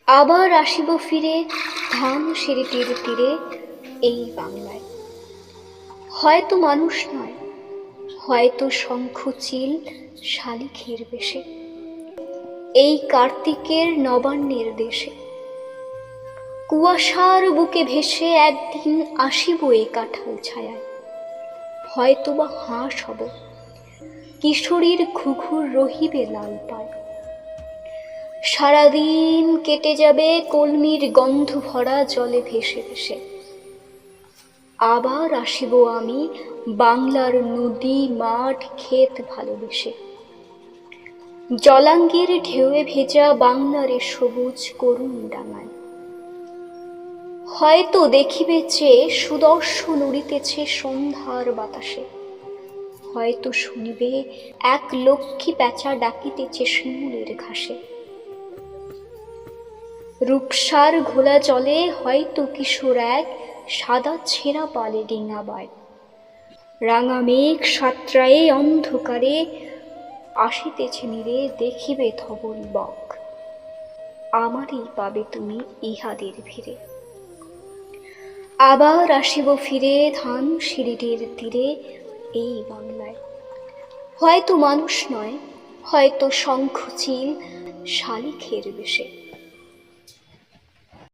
আবার আসিব ফিরে ধান সিঁড়িটির তীরে এই বাংলায়। হয়তো মানুষ নয়, হয়তো শঙ্খ চিল শালিখের বেশে, এই কার্তিকের নবান্নের দেশে। কুয়াশার বুকে ভেসে একদিন আসিব এই কাঁঠাল ছায়ায়। হয়তো বা হাঁস হব, কিশোরীর ঘুঘুর রহিবে লাল পায়। সারাদিন কেটে যাবে কলমির গন্ধ ভরা জলে ভেসে ভেসে। আবার আসিব আমি বাংলার নদী মাঠ ক্ষেত ভালোবেসে। জলাঙ্গির ঢেউয়ে ভেজা বাংলার এ সবুজ করুণ ডাঙায়। হয়তো দেখিবে চেয়ে সুদর্শন উড়িতেছে সন্ধ্যার বাতাসে। হয়তো শুনিবে এক লক্ষ্মী প্যাঁচা ডাকিতেছে শিমুলের ঘাসে। রূপসার ঘোলা জলে হয়তো কিশোর এক সাদা ছেঁড়া পালে ডিঙা বায়। রাঙা মেঘ সাতরায়ে অন্ধকারে আসিতেছে নীরে দেখিবে ধবল বক। আমারই পাবে তুমি ইহাদের ভিড়ে। আবার আসিব ফিরে ধান সিঁড়িটির তীরে এই বাংলায়। হয়তো মানুষ নয়, হয়তো শঙ্খ চিল শালিখের বেশে।